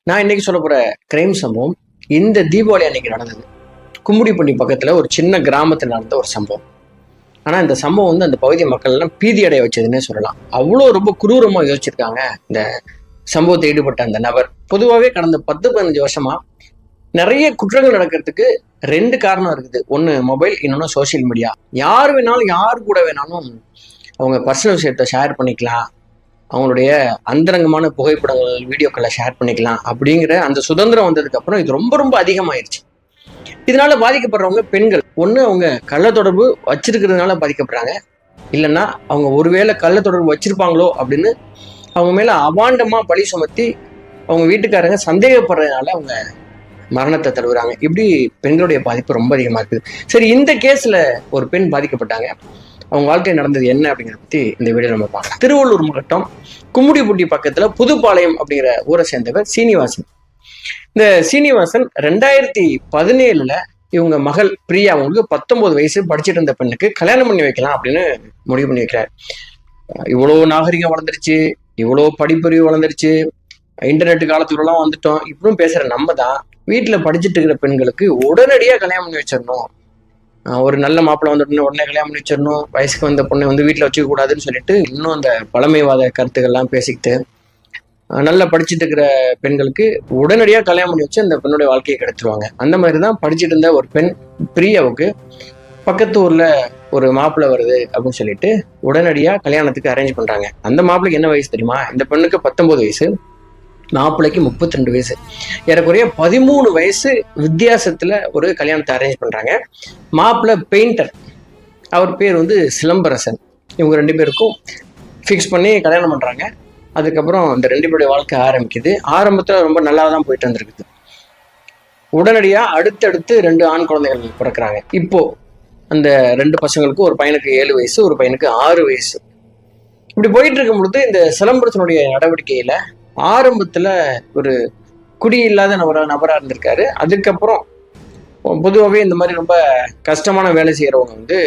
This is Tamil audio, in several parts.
நான் இன்னைக்கு சொல்ல போற கிரைம் சம்பவம் இந்த தீபாவளி அன்னைக்கு நடந்தது. கும்மிடிப்பூண்டி பக்கத்துல ஒரு சின்ன கிராமத்தில் நடந்த ஒரு சம்பவம். ஆனா இந்த சம்பவம் வந்து அந்த பகுதி மக்கள் எல்லாம் பீதி அடைய வச்சதுன்னே சொல்லலாம். அவ்வளோ ரொம்ப குரூரமா யோசிச்சிருக்காங்க இந்த சம்பவத்தை ஈடுபட்ட அந்த நபர். பொதுவாகவே கடந்த 10-15 வருஷமா நிறைய குற்றங்கள் நடக்கிறதுக்கு 2 காரணம் இருக்குது. ஒன்று மொபைல், இன்னொன்று சோசியல் மீடியா. யார் வேணாலும் யார் கூட வேணாலும் அவங்க பர்சனல் விஷயத்தை ஷேர் பண்ணிக்கலாம், அவங்களுடைய அந்தரங்கமான புகைப்படங்கள் வீடியோக்களை ஷேர் பண்ணிக்கலாம் அப்படிங்கிற அந்த சுதந்திரம் வந்ததுக்கு அப்புறம் இது ரொம்ப ரொம்ப அதிகமாயிருச்சு. இதனால பாதிக்கப்படுறவங்க பெண்கள். ஒன்று அவங்க கள்ள தொடர்பு வச்சிருக்கிறதுனால பாதிக்கப்படுறாங்க, இல்லைன்னா அவங்க ஒருவேளை கள்ள தொடர்பு வச்சிருப்பாங்களோ அப்படின்னு அவங்க மேல அபாண்டமா பழி சுமத்தி அவங்க வீட்டுக்காரங்க சந்தேகப்படுறதுனால அவங்க மரணத்தை தழுவுறாங்க. இப்படி பெண்களுடைய பாதிப்பு ரொம்ப அதிகமா இருக்குது. சரி, இந்த கேஸ்ல ஒரு பெண் பாதிக்கப்பட்டாங்க. அவங்க வாழ்க்கையில் நடந்தது என்ன அப்படிங்கிறத பத்தி இந்த வீடியோ நம்ம பார்க்கலாம். திருவள்ளூர் மாவட்டம் கும்மிடிப்பூண்டி பக்கத்துல புதுப்பாளையம் அப்படிங்கிற ஊரை சேர்ந்தவர் சீனிவாசன். இந்த சீனிவாசன் 2017 இவங்க மகள் பிரியா, அவங்களுக்கு 19 வயசு, படிச்சுட்டு இருந்த பெண்ணுக்கு கல்யாணம் பண்ணி வைக்கலாம் அப்படின்னு முடிவு பண்ணி வைக்கிறார். இவ்வளோ நாகரிகம் வளர்ந்துருச்சு, இவ்வளோ படிப்பறிவு வளர்ந்துருச்சு, இன்டர்நெட் காலத்துக்குலாம் வந்துட்டோம். இப்பவும் பேசுற நம்ம தான் வீட்டில் படிச்சுட்டு இருக்கிற பெண்களுக்கு உடனடியாக கல்யாணம் பண்ணி வச்சிடணும், ஒரு நல்ல மாப்பிள்ளை வந்துட்டு உடனே கல்யாணம் பண்ணி வச்சிடணும், வயசுக்கு வந்த பொண்ணை வந்து வீட்டில் வச்சுக்க கூடாதுன்னு சொல்லிட்டு இன்னும் அந்த பழமைவாத கருத்துக்கள்லாம் பேசிக்கிட்டு நல்லா படிச்சுட்டு இருக்கிற பெண்களுக்கு உடனடியாக கல்யாணம் பண்ணி வச்சு அந்த பெண்ணுடைய வாழ்க்கையை கெடுத்துருவாங்க. அந்த மாதிரி தான் படிச்சுட்டு இருந்த ஒரு பெண் பிரியாவுக்கு பக்கத்து ஊர்ல ஒரு மாப்பிள்ளை வருது அப்படின்னு சொல்லிட்டு உடனடியாக கல்யாணத்துக்கு அரேஞ்ச் பண்றாங்க. அந்த மாப்பிள்ளைக்கு என்ன வயசு தெரியுமா? இந்த பெண்ணுக்கு 19 வயசு, மாப்பிள்ளைக்கு 32 வயசு. ஏறக்குறைய 13 வயசு வித்தியாசத்துல ஒரு கல்யாணத்தை அரேஞ்ச் பண்றாங்க. மாப்பிள்ளை பெயிண்டர், அவர் பேர் வந்து சிலம்பரசன். இவங்க 2 பேருக்கும் ஃபிக்ஸ் பண்ணி கல்யாணம் பண்றாங்க. அதுக்கப்புறம் இந்த 2 பேருடைய வாழ்க்கை ஆரம்பிக்குது. ஆரம்பத்துல ரொம்ப நல்லா தான் போயிட்டு வந்திருக்குது. உடனடியா அடுத்தடுத்து 2 ஆண் குழந்தைகள் பிறக்கிறாங்க. இப்போ அந்த 2 பசங்களுக்கு, ஒரு பையனுக்கு 7 வயசு, ஒரு பையனுக்கு 6 வயசு. இப்படி போயிட்டு இருக்கும் பொழுது இந்த சிலம்பரசனுடைய நடவடிக்கையில ஆரம்பத்துல ஒரு குடியில்லாத நபரா இருந்திருக்காரு. அதுக்கப்புறம் பொதுவாகவே இந்த மாதிரி ரொம்ப கஷ்டமான வேலை செய்யறவங்க வந்து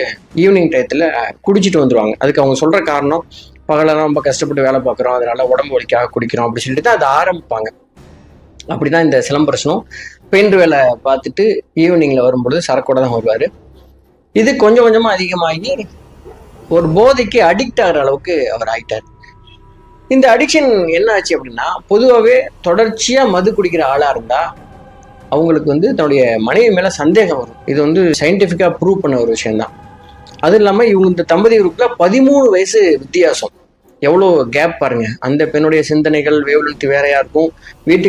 ஈவினிங் டயத்துல குடிச்சிட்டு வந்துருவாங்க. அதுக்கு அவங்க சொல்ற காரணம், பகலெல்லாம் ரொம்ப கஷ்டப்பட்டு வேலை பார்க்குறோம், அதனால உடம்பு வலிக்காக குடிக்கிறோம் அப்படின்னு சொல்லிட்டு தான் அதை ஆரம்பிப்பாங்க. அப்படிதான் இந்த சிலம்பரசனும் பெயிண்ட் வேலை பார்த்துட்டு ஈவினிங்ல வரும்பொழுது சரக்கோட தான் வருவாரு. இது கொஞ்சம் கொஞ்சமா அதிகமாகி ஒரு போதைக்கு அடிக்ட் ஆகிற அளவுக்கு அவர் ஆயிட்டார். இந்த அடிக்ஷன் என்ன ஆச்சு அப்படின்னா, பொதுவாகவே தொடர்ச்சியா மது குடிக்கிற ஆளா இருந்தா அவங்களுக்கு வந்து தன்னுடைய மனைவி மேல சந்தேகம் வரும். இது வந்து சயின்டிஃபிக்கா ப்ரூவ் பண்ண ஒரு விஷயம்தான். அது இல்லாம இவங்க இந்த தம்பதியருக்குள்ள 13 வயசு வித்தியாசம். எவ்வளோ கேப் பாருங்க. அந்த பெண்ணுடைய சிந்தனைகள் வேவலத்து வேறையா இருக்கும்,